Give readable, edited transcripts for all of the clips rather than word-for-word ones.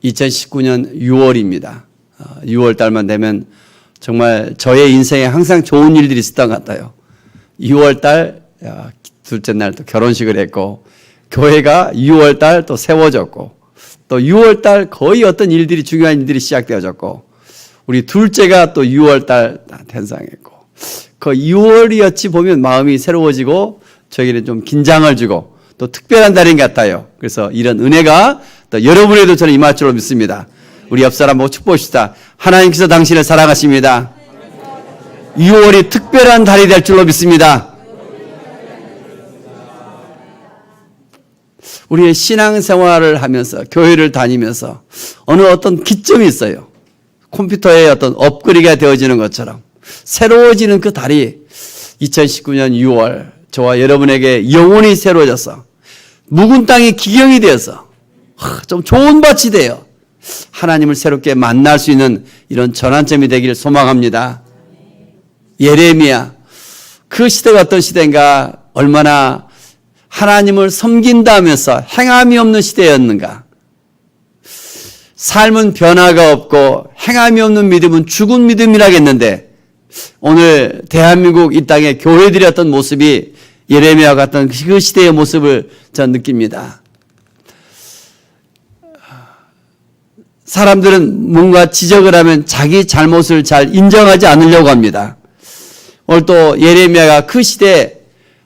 2019년 6월입니다. 6월 달만 되면 정말 저의 인생에 항상 좋은 일들이 있었던 것 같아요. 6월 달 둘째 날 또 결혼식을 했고, 교회가 6월 달 또 세워졌고, 또 6월 달 거의 어떤 일들이, 중요한 일들이 시작되어졌고, 우리 둘째가 또 6월 달 탄생했고, 그 6월이었지 보면 마음이 새로워지고 저에게는 좀 긴장을 주고 또 특별한 달인 것 같아요. 그래서 이런 은혜가 또 여러분에도 저는 임할 줄로 믿습니다. 우리 옆 사람 보고 축복합시다. 하나님께서 당신을 사랑하십니다. 6월이 특별한 달이 될 줄로 믿습니다. 우리의 신앙생활을 하면서 교회를 다니면서 어느 어떤 기점이 있어요. 컴퓨터의 어떤 업그레이드가 되어지는 것처럼 새로워지는 그 달이 2019년 6월 저와 여러분에게 영혼이 새로워져서 묵은 땅이 기경이 되어서 좀 좋은 밭이 되어 하나님을 새롭게 만날 수 있는 이런 전환점이 되기를 소망합니다. 예레미야, 그 시대가 어떤 시대인가, 얼마나 하나님을 섬긴다면서 행함이 없는 시대였는가. 삶은 변화가 없고 행함이 없는 믿음은 죽은 믿음이라겠는데, 오늘 대한민국 이 땅의 교회들의 어떤 모습이 예레미야와 같은 그 시대의 모습을 전 느낍니다. 사람들은 뭔가 지적을 하면 자기 잘못을 잘 인정하지 않으려고 합니다. 오늘 또 예레미야가 그 시대에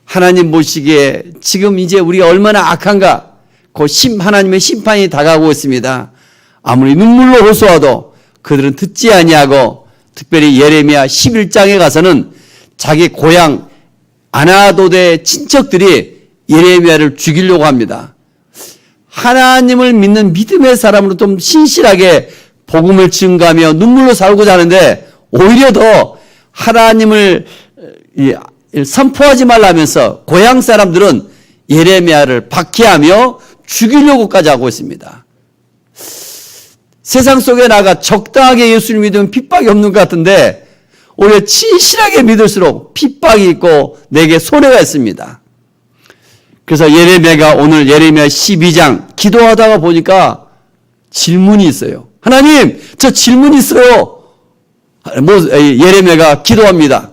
하나님 보시기에 지금 이제 우리가 얼마나 악한가, 그 하나님의 심판이 다가오고 있습니다. 아무리 눈물로 호소하도 그들은 듣지 아니하고, 특별히 예레미야 11장에 가서는 자기 고향 아나도대 친척들이 예레미야를 죽이려고 합니다. 하나님을 믿는 믿음의 사람으로 좀 신실하게 복음을 증거하며 눈물로 살고자 하는데, 오히려 더 하나님을 선포하지 말라면서 고향 사람들은 예레미야를 박해하며 죽이려고까지 하고 있습니다. 세상 속에 나가 적당하게 예수를 믿으면 핍박이 없는 것 같은데, 오히려 진실하게 믿을수록 핍박이 있고 내게 손해가 있습니다. 그래서 예레미야가 오늘 예레미야 12장 기도하다가 보니까 질문이 있어요. 하나님, 저 질문이 있어요. 예레미야가 기도합니다.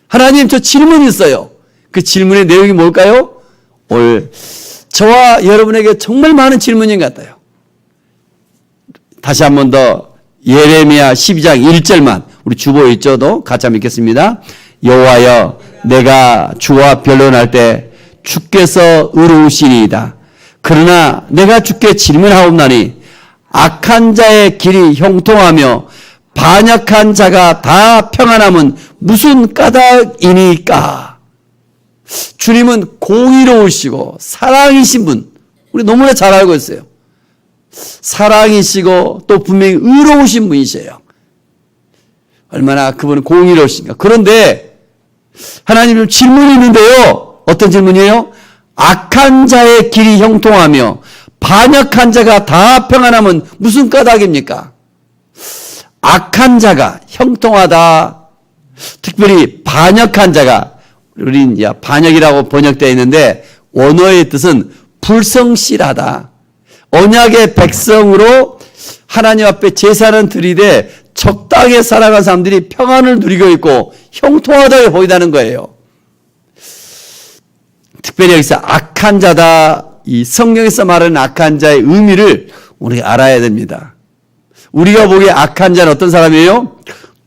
하나님, 저 질문이 있어요. 그 질문의 내용이 뭘까요? 오늘 저와 여러분에게 정말 많은 질문인 것 같아요. 다시 한 번 더 예레미야 12장 1절만 우리 주보 있죠도 같이 한번 읽겠습니다. 여호와여, 내가 주와 변론할 때 주께서 의로우시니이다. 그러나 내가 주께 질문하옵나니 악한 자의 길이 형통하며 반역한 자가 다 평안함은 무슨 까닭이니까. 주님은 공의로우시고 사랑이신 분, 우리 너무나 잘 알고 있어요. 사랑이시고 또 분명히 의로우신 분이세요. 얼마나 그분은 공의로우신가. 그런데 하나님 질문이 있는데요. 어떤 질문이에요? 악한 자의 길이 형통하며 반역한 자가 다 평안하면 무슨 까닭입니까? 악한 자가 형통하다. 특별히 반역한 자가, 우린 반역이라고 번역되어 있는데 원어의 뜻은 불성실하다. 언약의 백성으로 하나님 앞에 제사는 드리되 적당히 살아간 사람들이 평안을 누리고 있고 형통하다고 보인다는 거예요. 특별히 여기서 악한 자다, 이 성경에서 말하는 악한 자의 의미를 우리가 알아야 됩니다. 우리가 보기에 악한 자는 어떤 사람이에요?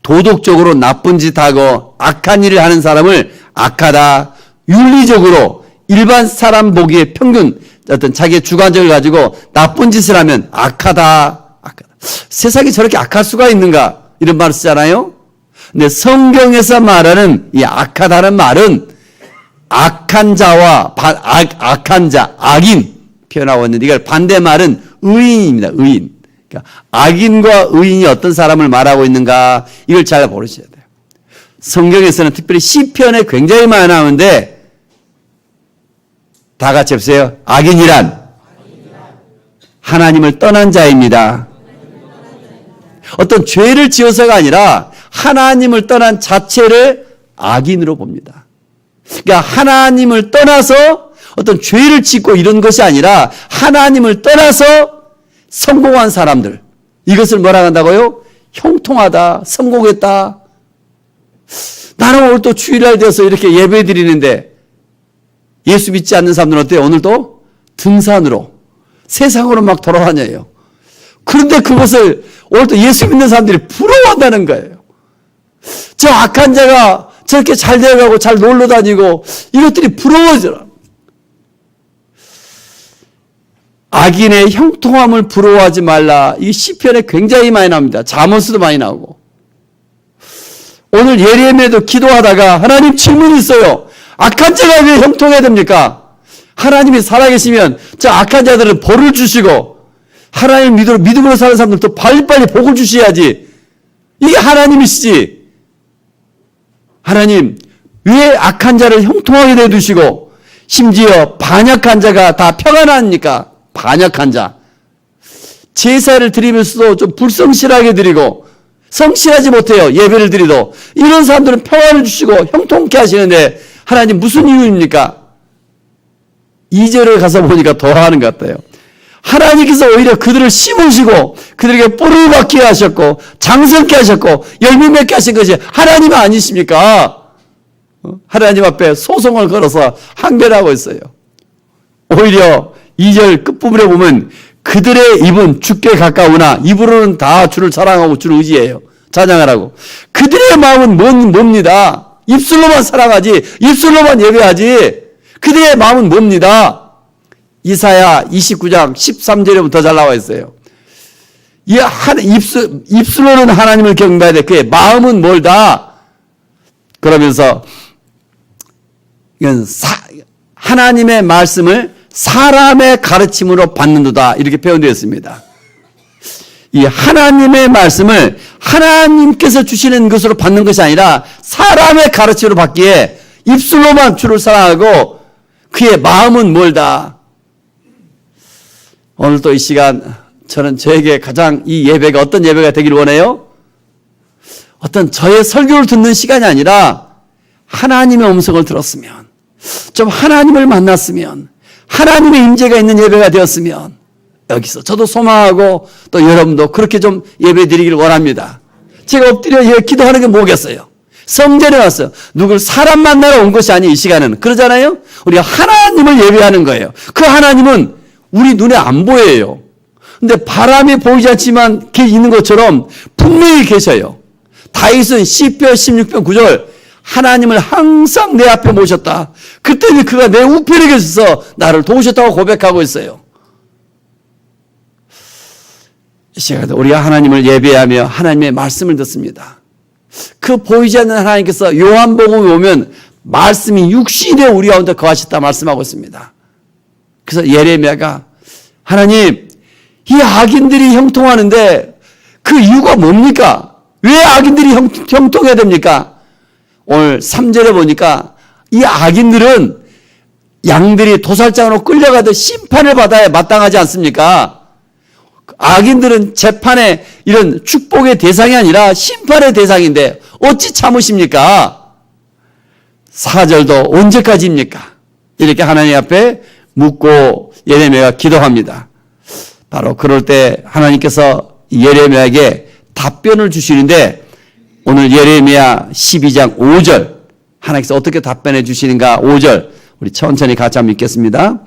도덕적으로 나쁜 짓 하고 악한 일을 하는 사람을 악하다. 윤리적으로 일반 사람 보기에 평균 어떤 자기의 주관적을 가지고 나쁜 짓을 하면 악하다. 악하다. 세상이 저렇게 악할 수가 있는가? 이런 말을 쓰잖아요. 근데 성경에서 말하는 이 악하다는 말은 악한 자와 악한 자, 악인 표현하고 있는데, 이걸 반대말은 의인입니다. 의인. 그러니까 악인과 의인이 어떤 사람을 말하고 있는가, 이걸 잘 모르셔야 돼요. 성경에서는 특별히 시편에 굉장히 많이 나오는데, 다 같이 해보세요. 악인이란 하나님을 떠난 자입니다. 어떤 죄를 지어서가 아니라 하나님을 떠난 자체를 악인으로 봅니다. 그러니까 하나님을 떠나서 어떤 죄를 짓고 이런 것이 아니라 하나님을 떠나서 성공한 사람들, 이것을 뭐라 한다고요? 형통하다, 성공했다. 나는 오늘 또 주일날 되어서 이렇게 예배 드리는데 예수 믿지 않는 사람들은 어때요? 오늘도 등산으로 세상으로 막 돌아다녀요. 그런데 그것을 오늘 또 예수 믿는 사람들이 부러워한다는 거예요. 저 악한 자가 저렇게 잘 되어가고 잘 놀러 다니고 이것들이 부러워져라. 악인의 형통함을 부러워하지 말라. 이 시편에 굉장히 많이 나옵니다. 잠언수도 많이 나오고. 오늘 예레미야도 기도하다가 하나님 질문이 있어요. 악한 자가 왜 형통해야 됩니까? 하나님이 살아계시면 저 악한 자들은 벌을 주시고 하나님 믿음으로 사는 사람들도 빨리빨리 복을 주셔야지. 이게 하나님이시지. 하나님 왜 악한 자를 형통하게 내두시고 심지어 반역한 자가 다 평안합니까? 반역한 자. 제사를 드리면서도 좀 불성실하게 드리고 성실하지 못해요. 예배를 드리도. 이런 사람들은 평안을 주시고 형통케 하시는데 하나님 무슨 이유입니까? 2절에 가서 보니까 더 하는 것 같아요. 하나님께서 오히려 그들을 심으시고 그들에게 뿌리를 받게 하셨고 장성케 하셨고 열매 맺게 하신 것이 하나님 아니십니까? 하나님 앞에 소송을 걸어서 항변하고 있어요. 오히려 2절 끝부분에 보면 그들의 입은 주께 가까우나 입으로는 다 주를 사랑하고 주를 의지해요. 찬양하라고. 그들의 마음은 뭡니다. 입술로만 사랑하지 입술로만 예배하지 그들의 마음은 뭡니다. 이사야 29장 13절에부터 잘 나와 있어요. 입술로는 하나님을 경배해야 돼. 그의 마음은 뭘다. 그러면서 이건 하나님의 말씀을 사람의 가르침으로 받는도다 이렇게 표현되어 있습니다. 이 하나님의 말씀을 하나님께서 주시는 것으로 받는 것이 아니라 사람의 가르침으로 받기에 입술로만 주를 사랑하고 그의 마음은 멀다. 오늘 또 이 시간 저는 저에게 가장 이 예배가 어떤 예배가 되기를 원해요? 어떤 저의 설교를 듣는 시간이 아니라 하나님의 음성을 들었으면 좀 하나님을 만났으면 하나님의 임재가 있는 예배가 되었으면 여기서 저도 소망하고 또 여러분도 그렇게 좀 예배 드리기를 원합니다. 제가 엎드려 기도하는 게 뭐겠어요? 성전에 왔어요. 누굴 사람 만나러 온 것이 아니 이 시간은 그러잖아요. 우리가 하나님을 예배하는 거예요. 그 하나님은 우리 눈에 안 보여요. 근데 바람이 보이지 않지만 있는 것처럼 분명히 계셔요. 다윗은 시편 16편 9절 하나님을 항상 내 앞에 모셨다. 그때는 그가 내 우편에 계셔서 나를 도우셨다고 고백하고 있어요. 이 시간에 우리가 하나님을 예배하며 하나님의 말씀을 듣습니다. 그 보이지 않는 하나님께서 요한복음에 오면 말씀이 육신이 되어 우리 가운데 거하셨다 말씀하고 있습니다. 그래서 예레미야가 하나님 이 악인들이 형통하는데 그 이유가 뭡니까? 왜 악인들이 형통해야 됩니까? 오늘 3절에 보니까 이 악인들은 양들이 도살장으로 끌려가듯 심판을 받아야 마땅하지 않습니까? 악인들은 재판의 이런 축복의 대상이 아니라 심판의 대상인데 어찌 참으십니까? 4절도 언제까지입니까? 이렇게 하나님 앞에 묻고 예레미야가 기도합니다. 바로 그럴 때 하나님께서 예레미야에게 답변을 주시는데 오늘 예레미야 12장 5절 하나님께서 어떻게 답변해 주시는가 5절 우리 천천히 같이 한번 읽겠습니다.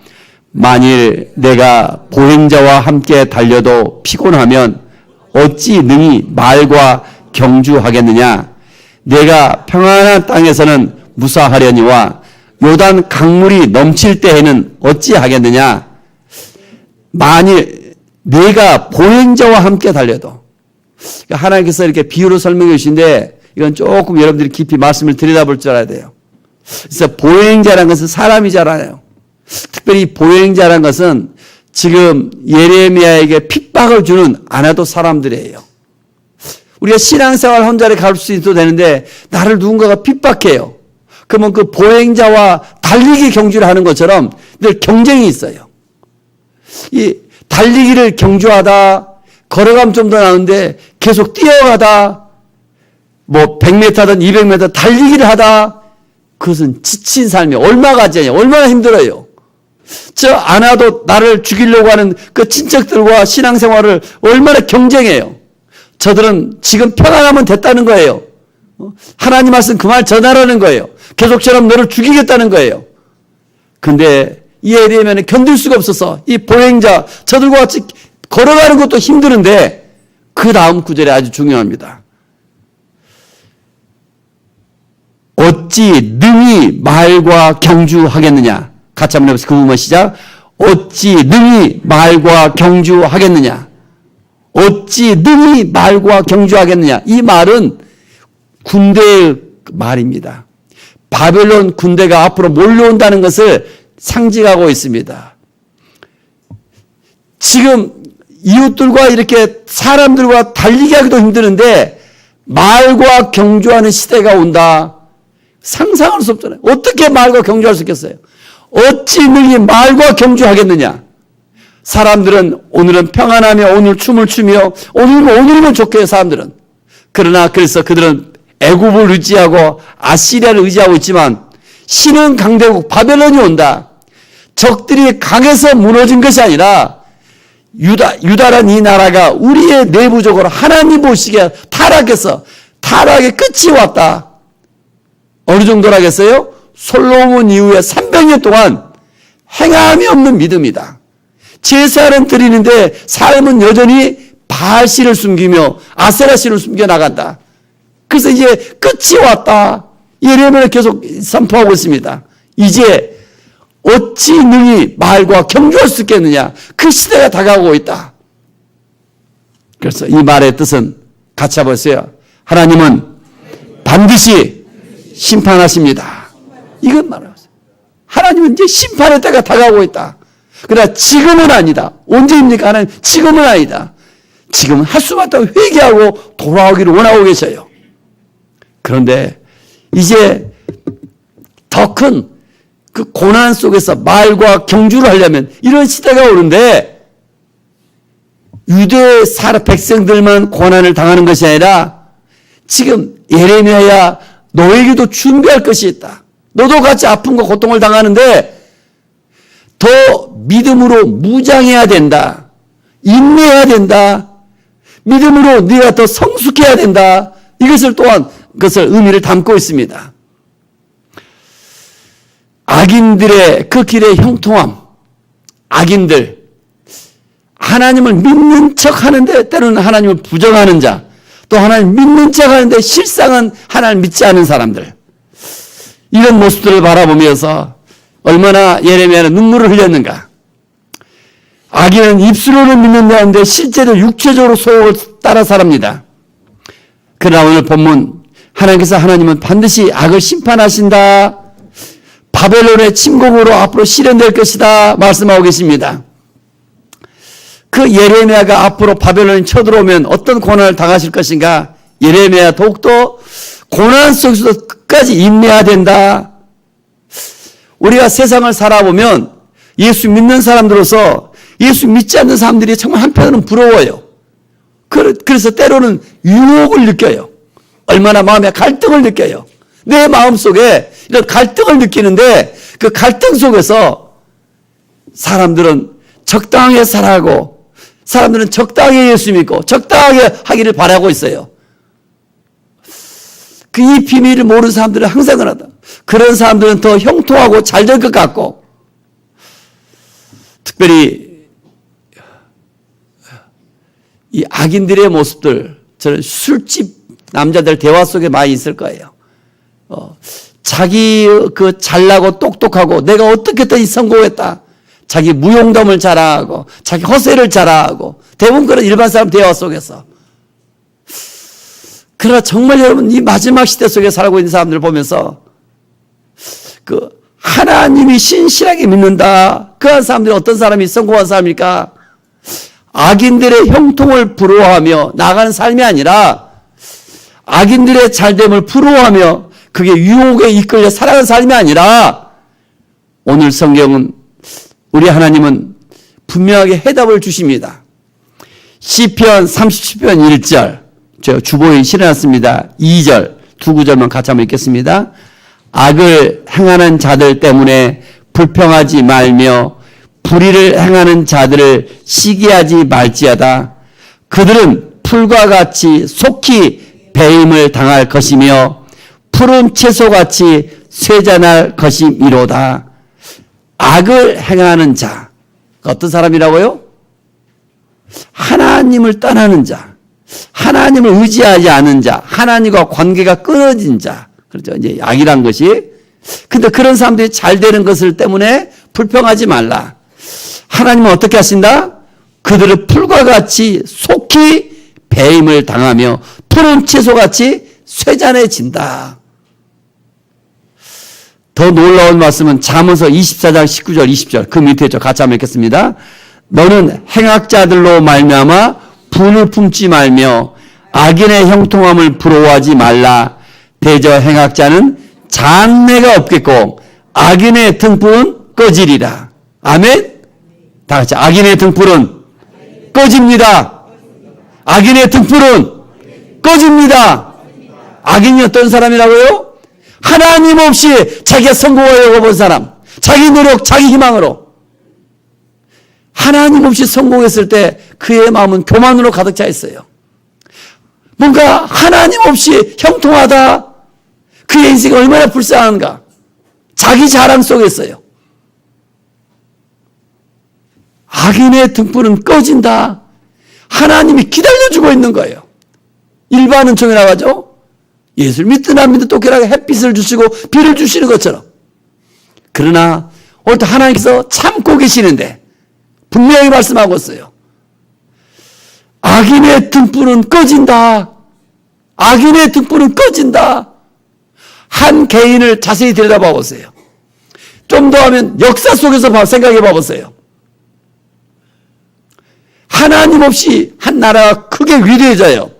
만일 내가 보행자와 함께 달려도 피곤하면 어찌 능히 말과 경주하겠느냐. 내가 평안한 땅에서는 무사하려니와 요단 강물이 넘칠 때에는 어찌하겠느냐. 만일 내가 보행자와 함께 달려도 하나님께서 이렇게 비유로 설명해 주신데 이건 조금 여러분들이 깊이 말씀을 들여다볼 줄 알아야 돼요. 그래서 보행자라는 것은 사람이잖아요. 특별히 보행자라는 것은 지금 예레미야에게 핍박을 주는 아나도 사람들이에요. 우리가 신앙생활 혼자 갈 수 있어도 되는데 나를 누군가가 핍박해요. 그러면 그 보행자와 달리기 경주를 하는 것처럼 늘 경쟁이 있어요. 이 달리기를 경주하다 걸어가면 좀 더 나은데 계속 뛰어가다 뭐 100m든 200m 달리기를 하다 그것은 지친 삶이 얼마나 가지 않냐 얼마나 힘들어요. 저 안 와도 나를 죽이려고 하는 그 친척들과 신앙생활을 얼마나 경쟁해요. 저들은 지금 평안하면 됐다는 거예요. 하나님 말씀 그 말 전하라는 거예요. 계속처럼 너를 죽이겠다는 거예요. 근데 이 예레미야는 견딜 수가 없어서 이 보행자 저들과 같이 걸어가는 것도 힘드는데 그 다음 구절이 아주 중요합니다. 어찌 능히 말과 경주하겠느냐. 같이 한번 해보세요. 그 부분 시작. 어찌 능히 말과 경주하겠느냐. 어찌 능히 말과 경주하겠느냐. 이 말은 군대의 말입니다. 바벨론 군대가 앞으로 몰려온다는 것을 상징하고 있습니다. 지금 이웃들과 이렇게 사람들과 달리기 하기도 힘드는데 말과 경주하는 시대가 온다. 상상할 수 없잖아요. 어떻게 말과 경주할 수 있겠어요? 어찌 능히 말과 경주하겠느냐. 사람들은 오늘은 평안하며 오늘 춤을 추며 오늘이면 좋게 해요. 사람들은. 그러나 그래서 그들은 애굽을 의지하고 아시리아를 의지하고 있지만 신은 강대국 바벨론이 온다. 적들이 강해서 무너진 것이 아니라 유다란 이 나라가 우리의 내부적으로 하나님 보시기에 타락해서 타락의 끝이 왔다. 어느 정도라겠어요? 솔로몬 이후에 300년 동안 행함이 없는 믿음이다. 제사는 드리는데 삶은 여전히 바알신을 숨기며 아세라신을 숨겨나간다. 그래서 이제 끝이 왔다. 예레미야는 계속 선포하고 있습니다. 이제 어찌 능히 말과 경주할 수 있겠느냐. 그 시대가 다가오고 있다. 그래서 이 말의 뜻은 같이 해보세요. 하나님은 반드시 심판하십니다. 이건 말하세요. 하나님은 이제 심판의 때가 다가오고 있다. 그러나 지금은 아니다. 언제입니까? 하나님 지금은 아니다. 지금은 할 수밖에 없다고 회개하고 돌아오기를 원하고 계셔요. 그런데 이제 더 큰 그 고난 속에서 말과 경주를 하려면 이런 시대가 오는데 유대 백성들만 고난을 당하는 것이 아니라 지금 예레미야야 너에게도 준비할 것이 있다. 너도 같이 아픔과 고통을 당하는데 더 믿음으로 무장해야 된다. 인내해야 된다. 믿음으로 네가 더 성숙해야 된다. 이것을 또한 그것을 의미를 담고 있습니다. 악인들의 그 길의 형통함, 악인들, 하나님을 믿는 척 하는데 때로는 하나님을 부정하는 자, 또 하나님 믿는 척 하는데 실상은 하나님을 믿지 않은 사람들, 이런 모습들을 바라보면서 얼마나 예레미야는 눈물을 흘렸는가. 악인은 입술로는 믿는다는데 실제로 육체적으로 소욕을 따라 살합니다. 그러나 오늘 본문 하나님은 반드시 악을 심판하신다. 바벨론의 침공으로 앞으로 실현될 것이다 말씀하고 계십니다. 그 예레미야가 앞으로 바벨론이 쳐들어오면 어떤 고난을 당하실 것인가. 예레미야 더욱더 고난 속에서도 끝까지 인내해야 된다. 우리가 세상을 살아보면 예수 믿는 사람들로서 예수 믿지 않는 사람들이 정말 한편으로는 부러워요. 그래서 때로는 유혹을 느껴요. 얼마나 마음에 갈등을 느껴요. 내 마음속에 이런 갈등을 느끼는데 그 갈등 속에서 사람들은 적당하게 살아가고 사람들은 적당하게 예수 믿고 적당하게 하기를 바라고 있어요. 그 이 비밀을 모르는 사람들은 항상 그러다. 그런 사람들은 더 형통하고 잘 될 것 같고, 특별히 이 악인들의 모습들, 저는 술집 남자들 대화 속에 많이 있을 거예요. 자기 그 잘나고 똑똑하고 내가 어떻게든 성공했다. 자기 무용담을 자랑하고 자기 허세를 자랑하고 대부분 그런 일반 사람 대화 속에서. 그러나 정말 여러분 이 마지막 시대 속에 살고 있는 사람들을 보면서 그 하나님이 신실하게 믿는다. 그런 사람들이 어떤 사람이 성공한 사람일까? 악인들의 형통을 부러워하며 나가는 삶이 아니라 악인들의 잘됨을 부러워하며 그게 유혹에 이끌려 살아가는 삶이 아니라 오늘 성경은 우리 하나님은 분명하게 해답을 주십니다. 시편 37편 1절 제가 주보에 실어놨습니다. 2절 두 구절만 같이 한번 읽겠습니다. 악을 행하는 자들 때문에 불평하지 말며 불의를 행하는 자들을 시기하지 말지어다. 그들은 풀과 같이 속히 배임을 당할 것이며 푸른 채소같이 쇠잔할 것이미로다. 악을 행하는 자, 어떤 사람이라고요? 하나님을 떠나는 자, 하나님을 의지하지 않은 자, 하나님과 관계가 끊어진 자, 그렇죠? 이제 악이란 것이. 근데 그런 사람들이 잘 되는 것을 때문에 불평하지 말라. 하나님은 어떻게 하신다? 그들을 풀과 같이 속히 배임을 당하며 푸른 채소같이 쇠잔해진다. 더 놀라운 말씀은 잠언서 24장 19절 20절 그 밑에 있죠. 같이 한번 읽겠습니다. 너는 행악자들로 말미암아 분을 품지 말며 악인의 형통함을 부러워하지 말라. 대저 행악자는 장래가 없겠고 악인의 등불은 꺼지리라. 아멘. 다 같이 악인의 등불은 꺼집니다. 악인의 등불은 꺼집니다. 악인이 어떤 사람이라고요? 하나님 없이 자기가 성공하려고 본 사람, 자기 노력, 자기 희망으로. 하나님 없이 성공했을 때 그의 마음은 교만으로 가득 차 있어요. 뭔가 하나님 없이 형통하다. 그의 인생이 얼마나 불쌍한가. 자기 자랑 속에 있어요. 악인의 등불은 꺼진다. 하나님이 기다려주고 있는 거예요. 일반은 종이라고 하죠. 예수를 믿든 안 믿든 똑같이 햇빛을 주시고 비를 주시는 것처럼. 그러나 오늘 하나님께서 참고 계시는데 분명히 말씀하고 있어요. 악인의 등불은 꺼진다. 악인의 등불은 꺼진다. 한 개인을 자세히 들여다봐 보세요. 좀 더 하면 역사 속에서 생각해 봐 보세요. 하나님 없이 한 나라가 크게 위대해져요.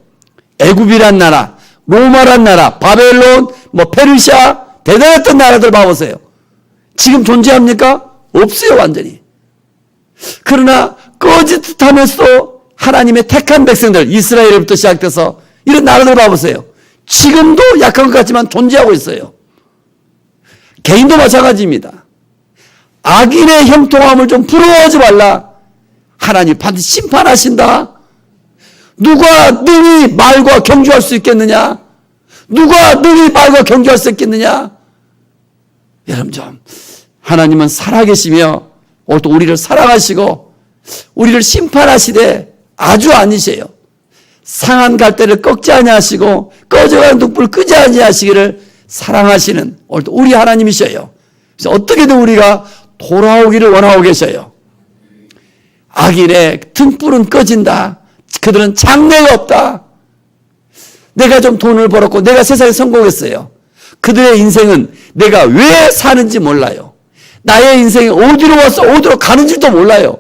애굽이란 나라, 로마란 나라, 바벨론, 페르시아, 대단했던 나라들 봐보세요. 지금 존재합니까? 없어요, 완전히. 그러나 꺼지듯 하면서도 하나님의 택한 백성들, 이스라엘부터 시작돼서 이런 나라들 봐보세요. 지금도 약한 것 같지만 존재하고 있어요. 개인도 마찬가지입니다. 악인의 형통함을 좀 부러워하지 말라. 하나님 반드시 심판하신다. 누가 능히 말과 경주할 수 있겠느냐? 누가 능히 말과 경주할 수 있겠느냐? 여러분 좀 하나님은 살아계시며 오늘 또 우리를 사랑하시고 우리를 심판하시되 아주 아니세요. 상한 갈대를 꺾지 아니하시고 꺼져가는 등불을 끄지 아니하시기를 사랑하시는 오늘 또 우리 하나님이셔요. 그래서 어떻게든 우리가 돌아오기를 원하고 계셔요. 악인의 등불은 꺼진다. 그들은 장래가 없다. 내가 좀 돈을 벌었고 내가 세상에 성공했어요. 그들의 인생은 내가 왜 사는지 몰라요. 나의 인생이 어디로 와서 어디로 가는지도 몰라요.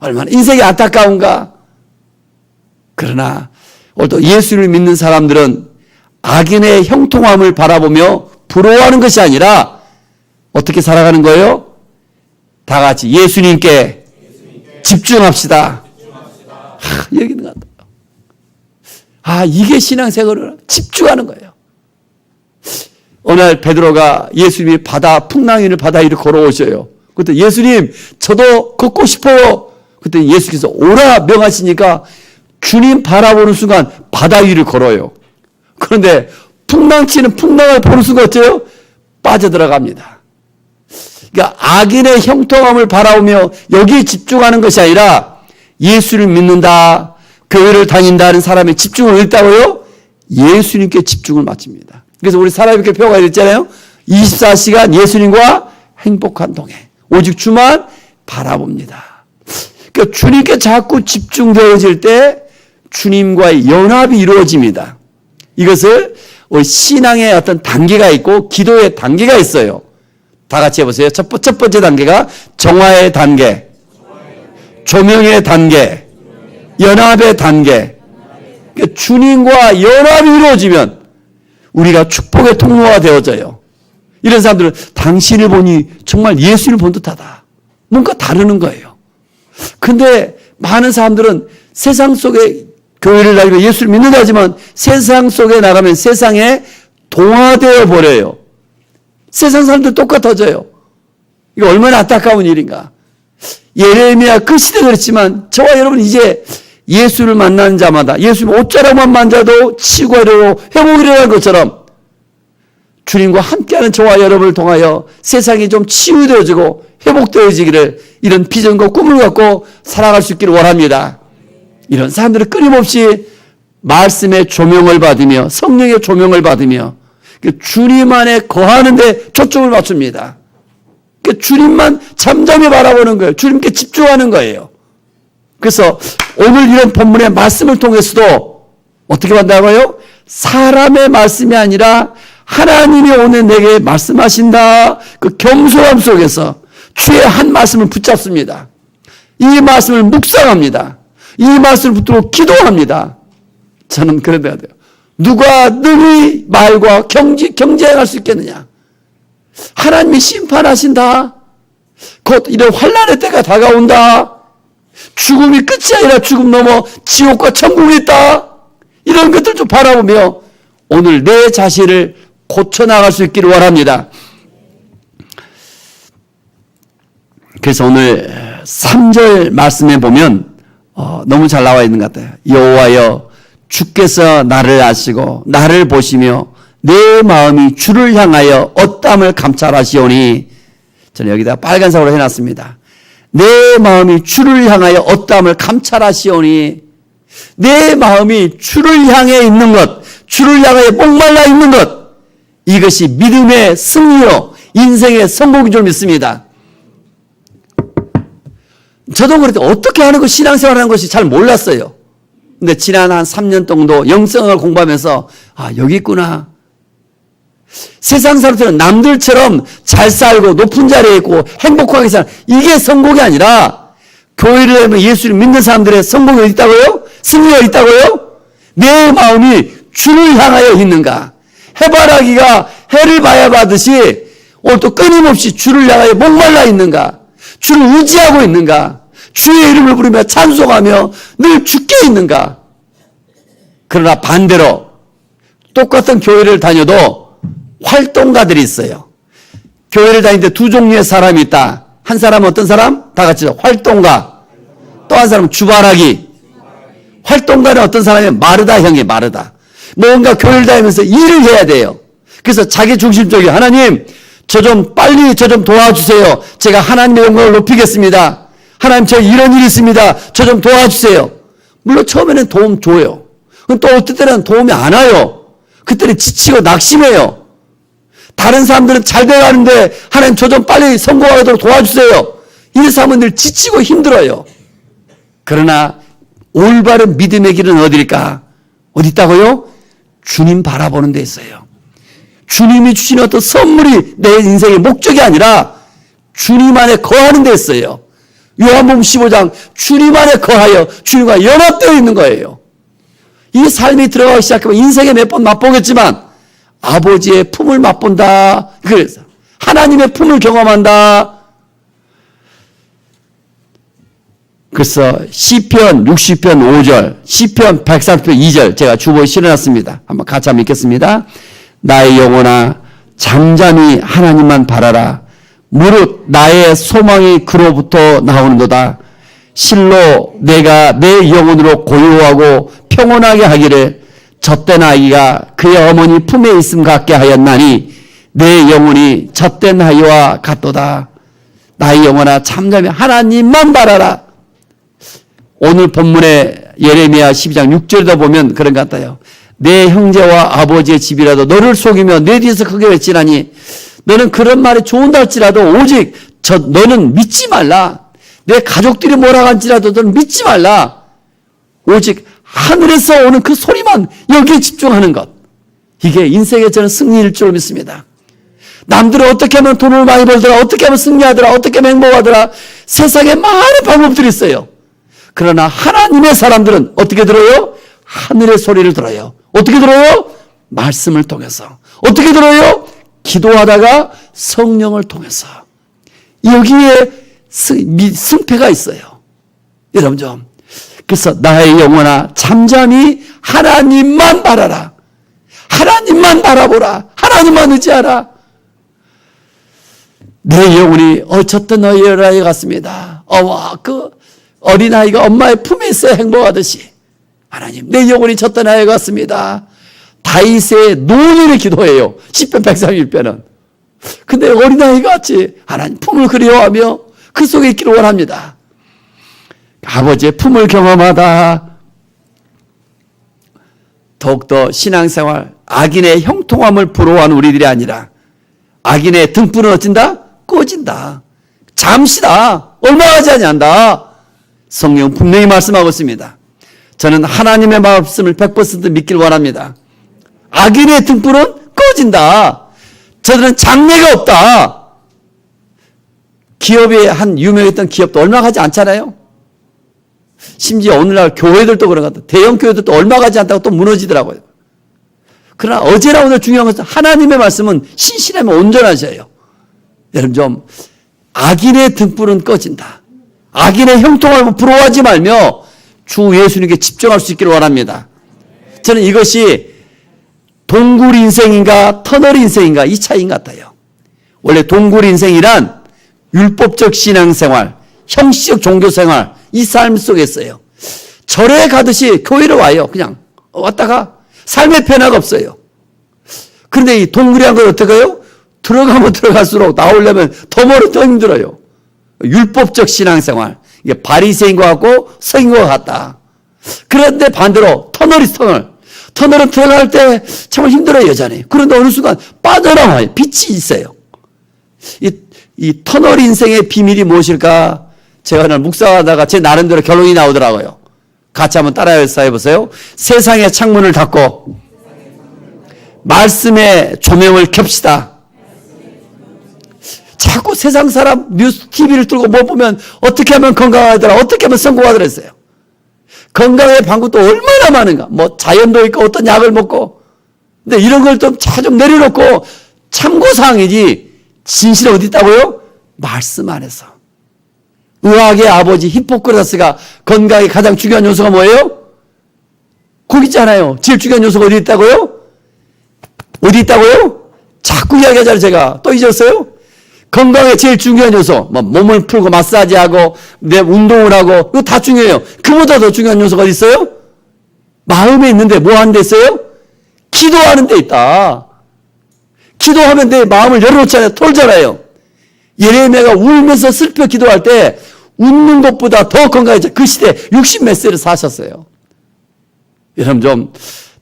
얼마나 인생이 안타까운가. 그러나 오늘 또 예수를 믿는 사람들은 악인의 형통함을 바라보며 부러워하는 것이 아니라 어떻게 살아가는 거예요? 다 같이 예수님께 집중합시다. 여기 있는 것 같아요. 이게 신앙생활을 집중하는 거예요. 어느 날 베드로가 예수님이 풍랑이는 바다 위를 걸어오셔요. 그때 예수님 저도 걷고 싶어요. 그때 예수께서 오라 명하시니까 주님 바라보는 순간 바다 위를 걸어요. 그런데 풍랑치는 풍랑을 보는 순간 어때요? 빠져들어갑니다. 그러니까 악인의 형통함을 바라보며 여기에 집중하는 것이 아니라 예수를 믿는다, 교회를 다닌다는 사람의 집중을 어디다고요? 예수님께 집중을 마칩니다. 그래서 우리 사랑의 교회가 있잖아요. 24시간 예수님과 행복한 동행. 오직 주만 바라봅니다. 그러니까 주님께 자꾸 집중되어질 때 주님과의 연합이 이루어집니다. 이것을 신앙의 어떤 단계가 있고 기도의 단계가 있어요. 다 같이 해보세요. 첫 번째 단계가 정화의 단계, 조명의 단계, 연합의 단계. 그러니까 주님과 연합이 이루어지면 우리가 축복의 통로가 되어져요. 이런 사람들은 당신을 보니 정말 예수를 본 듯하다. 뭔가 다르는 거예요. 근데 많은 사람들은 세상 속에 교회를 다니고 예수를 믿는다 하지만 세상 속에 나가면 세상에 동화되어 버려요. 세상 사람들 똑같아져요. 이거 얼마나 안타까운 일인가. 예레미야 그 시대 그랬지만 저와 여러분 이제 예수를 만나는 자마다 예수님 옷자락만 만져도 치유가 일어나고 회복이 일어나는 것처럼 주님과 함께하는 저와 여러분을 통하여 세상이 좀 치유되어지고 회복되어지기를 이런 비전과 꿈을 갖고 살아갈 수 있기를 원합니다. 이런 사람들은 끊임없이 말씀의 조명을 받으며 성령의 조명을 받으며 주님 안에 거하는 데 초점을 맞춥니다. 주님만 잠잠히 바라보는 거예요. 주님께 집중하는 거예요. 그래서 오늘 이런 본문의 말씀을 통해서도 어떻게 받는다고요? 사람의 말씀이 아니라 하나님이 오늘 내게 말씀하신다. 그 겸손함 속에서 주의 한 말씀을 붙잡습니다. 이 말씀을 묵상합니다. 이 말씀을 붙들고 기도합니다. 저는 그래야 돼요. 누가 능히 말과 경쟁할 수 있겠느냐? 하나님이 심판하신다. 곧 이런 환난의 때가 다가온다. 죽음이 끝이 아니라 죽음 넘어 지옥과 천국이 있다. 이런 것들 좀 바라보며 오늘 내 자신을 고쳐나갈 수 있기를 원합니다. 그래서 오늘 3절 말씀에 보면 너무 잘 나와 있는 것 같아요. 여호와여 주께서 나를 아시고 나를 보시며 내 마음이 주를 향하여 어떠함을 감찰하시오니, 저는 여기다 빨간색으로 해놨습니다. 내 마음이 주를 향하여 어떠함을 감찰하시오니, 내 마음이 주를 향해 있는 것, 주를 향하여 목말라 있는 것, 이것이 믿음의 승리요 인생의 성공인 줄 믿습니다. 저도 그럴 때 어떻게 하는 것, 신앙생활하는 것이 잘 몰랐어요. 근데 지난 한 3년 정도 영성을 공부하면서 여기 있구나. 세상 사람들은 남들처럼 잘 살고 높은 자리에 있고 행복하게 사는, 이게 성공이 아니라 교회를 하면 예수를 믿는 사람들의 성공이 어디 있다고요? 승리가 있다고요? 내 마음이 주를 향하여 있는가? 해바라기가 해를 봐야 받듯이 오늘 또 끊임없이 주를 향하여 목말라 있는가? 주를 의지하고 있는가? 주의 이름을 부르며 찬송하며 늘 주께 있는가? 그러나 반대로 똑같은 교회를 다녀도 활동가들이 있어요. 교회를 다니는데 두 종류의 사람이 있다. 한 사람은 어떤 사람? 다 같이 활동가. 또 한 사람은 주바라기. 활동가는 어떤 사람이에요? 마르다형이에요. 마르다. 뭔가 교회를 다니면서 일을 해야 돼요. 그래서 자기 중심적이에요. 하나님, 빨리 저 좀 도와주세요. 제가 하나님의 영광을 높이겠습니다. 하나님, 저 이런 일이 있습니다. 저 좀 도와주세요. 물론 처음에는 도움 줘요. 또 어떨 때는 도움이 안 와요. 그때는 지치고 낙심해요. 다른 사람들은 잘 돼가는데 하나님 저 좀 빨리 성공하도록 도와주세요. 이래서 하면 늘 지치고 힘들어요. 그러나 올바른 믿음의 길은 어디일까? 어디 있다고요? 주님 바라보는 데 있어요. 주님이 주신 어떤 선물이 내 인생의 목적이 아니라 주님 안에 거하는 데 있어요. 요한복음 15장 주님 안에 거하여 주님과 연합되어 있는 거예요. 이 삶이 들어가기 시작하면 인생에 몇 번 맛보겠지만 아버지의 품을 맛본다. 그래서 하나님의 품을 경험한다. 그래서 시편 60편 5절, 시편 130편 2절 제가 주보에 실어놨습니다. 한번 같이 한번 읽겠습니다. 나의 영혼아 잠잠히 하나님만 바라라. 무릇 나의 소망이 그로부터 나오는도다. 실로 내가 내 영혼으로 고요하고 평온하게 하기를 젖된 아이가 그의 어머니 품에 있음 같게 하였나니 내 영혼이 젖된 아이와 같도다. 나의 영혼아 잠잠히 하나님만 바라라. 오늘 본문의 예레미야 12장 6절에다 보면 그런 것 같아요. 내 형제와 아버지의 집이라도 너를 속이며 내 뒤에서 크게 외치나니 너는 그런 말이 좋은다 할지라도 오직 너는 믿지 말라. 내 가족들이 몰아간지라도 너는 믿지 말라. 오직 하늘에서 오는 그 소리만 여기에 집중하는 것. 이게 인생의 저는 승리일 줄 믿습니다. 남들은 어떻게 하면 돈을 많이 벌더라, 어떻게 하면 승리하더라, 어떻게 하면 행복하더라. 세상에 많은 방법들이 있어요. 그러나 하나님의 사람들은 어떻게 들어요? 하늘의 소리를 들어요. 어떻게 들어요? 말씀을 통해서. 어떻게 들어요? 기도하다가 성령을 통해서. 여기에 승패가 있어요. 여러분 좀. 그래서 나의 영혼아 잠잠히 하나님만 바라라. 하나님만 바라보라. 하나님만 의지하라. 내 영혼이 젖던 어린아이 같습니다. 그 어린아이가 엄마의 품에 있어 행복하듯이 하나님 내 영혼이 젖던 아이 같습니다. 다윗의 노년의 기도예요. 10편 131편은. 근데 어린아이 같이 하나님 품을 그리워하며 그 속에 있기를 원합니다. 아버지의 품을 경험하다 더욱더 신앙생활 악인의 형통함을 부러워하는 우리들이 아니라 악인의 등불은 어찐다? 꺼진다. 잠시다. 얼마 하지 아니한다. 성경 분명히 말씀하고 있습니다. 저는 하나님의 말씀을 100% 믿길 원합니다. 악인의 등불은 꺼진다. 저들은 장래가 없다. 기업에 한 유명했던 기업도 얼마 가지 않잖아요. 심지어 오늘날 교회들도 그런 것 같아요. 대형 교회들도 얼마 가지 않다고 또 무너지더라고요. 그러나 어제나 오늘 중요한 것은 하나님의 말씀은 신실하면 온전하셔요. 여러분 좀 악인의 등불은 꺼진다. 악인의 형통함을 부러워하지 말며 주 예수님께 집중할 수 있기를 원합니다. 저는 이것이 동굴 인생인가 터널 인생인가 이 차이인 것 같아요. 원래 동굴 인생이란 율법적 신앙생활, 형식적 종교생활 이 삶 속에 있어요. 절에 가듯이 교회로 와요. 그냥 왔다가 삶의 변화가 없어요. 그런데 이 동굴이란 건 어떻게 해요? 들어가면 들어갈수록 나오려면 더 멀어 더 힘들어요. 율법적 신앙생활. 이게 바리새인과 같고 성인과 같다. 그런데 반대로 터널이 터널. 터널은 들어갈 때 정말 힘들어요, 여전히. 그런데 어느 순간 빠져나와요. 빛이 있어요. 이 터널 인생의 비밀이 무엇일까? 제가 오늘 묵상하다가 제 나름대로 결론이 나오더라고요. 같이 한번 따라해서 해보세요. 세상의 창문을 닫고 말씀의 조명을 켭시다. 자꾸 세상 사람 뉴스 TV를 들고 뭐 보면 어떻게 하면 건강하더라, 어떻게 하면 성공하더라 했어요. 건강의 방법도 얼마나 많은가. 뭐 자연도 있고 어떤 약을 먹고. 근데 이런 걸 좀 좀 내려놓고 참고사항이지 진실은 어디 있다고요? 말씀 안에서. 의학의 아버지 히포크라테스가 건강의 가장 중요한 요소가 뭐예요? 거기 있잖아요. 제일 중요한 요소가 어디 있다고요? 어디 있다고요? 자꾸 이야기하잖아요. 제가 또 잊었어요? 건강의 제일 중요한 요소, 뭐 몸을 풀고 마사지하고 내 운동을 하고 이거 다 중요해요. 그보다 더 중요한 요소가 어디 있어요? 마음에 있는데 뭐 하는 데 있어요? 기도하는 데 있다. 기도하면 내 마음을 열어놓잖아요. 털잖아요. 예레미야가 울면서 슬퍼 기도할 때 웃는 것보다 더 건강해져. 그 시대에 60몇 세를 사셨어요. 여러분 좀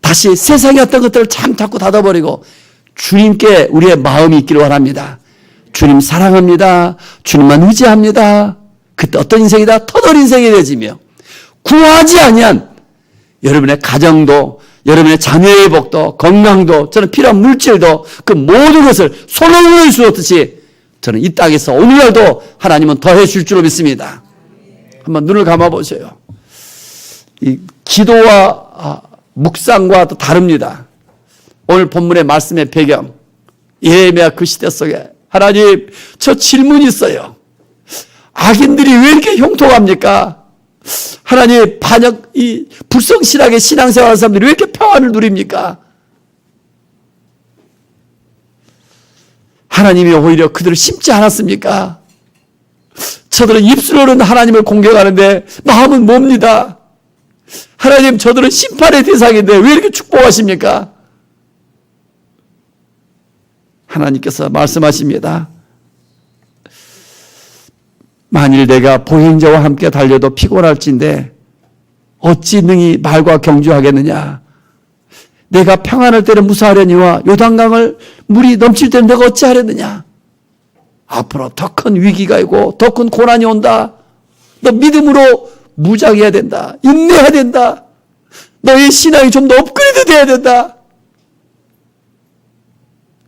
다시 세상의 어떤 것들을 참 자꾸 닫아버리고 주님께 우리의 마음이 있기를 원합니다. 주님 사랑합니다. 주님만 의지합니다. 그때 어떤 인생이다? 터널 인생이 되지며 구하지 아니한 여러분의 가정도 여러분의 자녀의 복도 건강도 저는 필요한 물질도 그 모든 것을 손으로 주었듯이 저는 이 땅에서 오늘날도 하나님은 더해 줄 줄로 믿습니다. 한번 눈을 감아보세요. 이 기도와 묵상과 또 다릅니다. 오늘 본문의 말씀의 배경 예레미야 그 시대 속에 하나님 저 질문이 있어요. 악인들이 왜 이렇게 형통합니까? 하나님 이 불성실하게 신앙생활하는 사람들이 왜 이렇게 평안을 누립니까? 하나님이 오히려 그들을 심지 않았습니까? 저들은 입술로는 하나님을 공격하는데 마음은 뭡니다. 하나님 저들은 심판의 대상인데 왜 이렇게 축복하십니까? 하나님께서 말씀하십니다. 만일 내가 보행자와 함께 달려도 피곤할진데 어찌 능히 말과 경주하겠느냐. 내가 평안할 때는 무사하려니와 요단강을 물이 넘칠 때는 내가 어찌하려느냐. 앞으로 더 큰 위기가 있고 더 큰 고난이 온다. 너 믿음으로 무장해야 된다. 인내해야 된다. 너의 신앙이 좀 더 업그레이드 돼야 된다.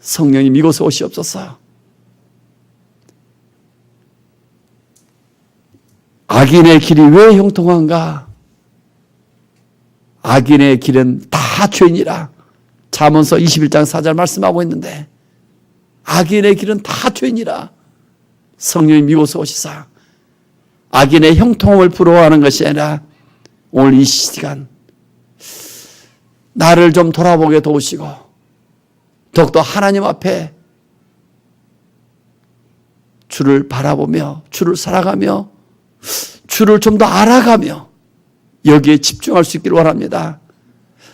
성령님 이곳에 오시옵소서. 악인의 길이 왜 형통한가? 악인의 길은 다 죄니라. 잠언서 21장 4절 말씀하고 있는데 악인의 길은 다 죄니라. 성령님 이곳에 오시사 악인의 형통함을 부러워하는 것이 아니라 오늘 이 시간 나를 좀 돌아보게 도우시고 더욱더 하나님 앞에 주를 바라보며 주를 살아가며 주를 좀 더 알아가며 여기에 집중할 수 있기를 원합니다.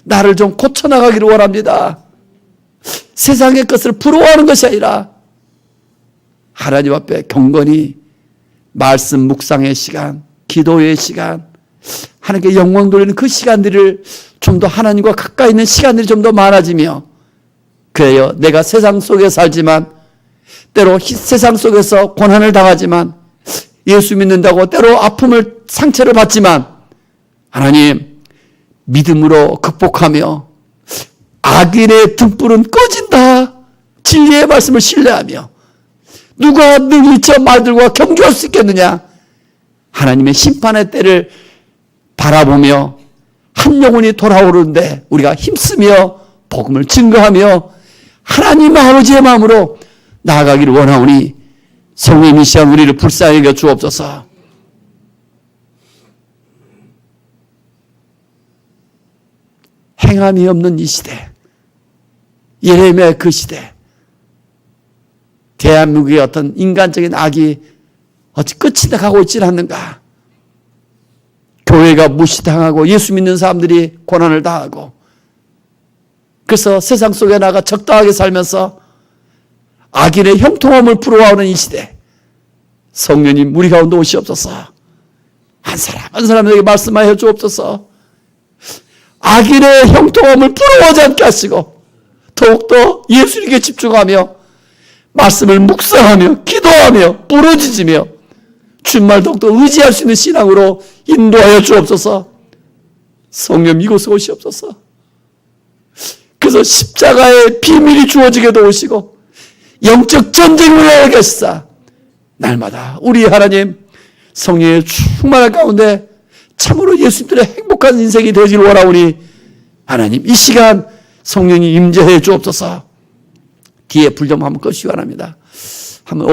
나를 좀 고쳐나가기를 원합니다. 세상의 것을 부러워하는 것이 아니라 하나님 앞에 경건히 말씀 묵상의 시간, 기도의 시간, 하나님께 영광 돌리는 그 시간들을 좀 더 하나님과 가까이 있는 시간들이 좀 더 많아지며, 그래요, 내가 세상 속에 살지만 때로 세상 속에서 고난을 당하지만 예수 믿는다고 때로 아픔을 상처를 받지만 하나님 믿음으로 극복하며 악인의 등불은 꺼진다. 진리의 말씀을 신뢰하며 누가 능히 저 말들과 경주할 수 있겠느냐. 하나님의 심판의 때를 바라보며 한 영혼이 돌아오는데 우리가 힘쓰며 복음을 증거하며 하나님 아버지의 마음으로 나아가기를 원하오니 성령님 이 시간 우리를 불쌍히 여겨 주옵소서. 행함이 없는 이 시대, 예레미야의 그 시대, 대한민국의 어떤 인간적인 악이 어찌 끝이 가고 있지 않는가. 교회가 무시당하고 예수 믿는 사람들이 고난을 당하고, 그래서 세상 속에 나가 적당하게 살면서 악인의 형통함을 부러워하는 이 시대, 성령님 우리 가운데 오시옵소서. 한 사람 한 사람에게 말씀하여 주옵소서. 악인의 형통함을 부러워하지 않게 하시고 더욱더 예수님께 집중하며 말씀을 묵상하며 기도하며 부르짖으며 주말 더욱더 의지할 수 있는 신앙으로 인도하여 주옵소서. 성령 이곳에 오시옵소서. 그래서 십자가의 비밀이 주어지게 도우시고 영적 전쟁을 하게 하시사 날마다 우리 하나님 성령의 충만한 가운데 참으로 예수님들의 행복한 인생이 되기를 원하오니 하나님 이 시간 성령이 임재해 주옵소서. 뒤에 불 좀 한번 끄시기 바랍니다. 한번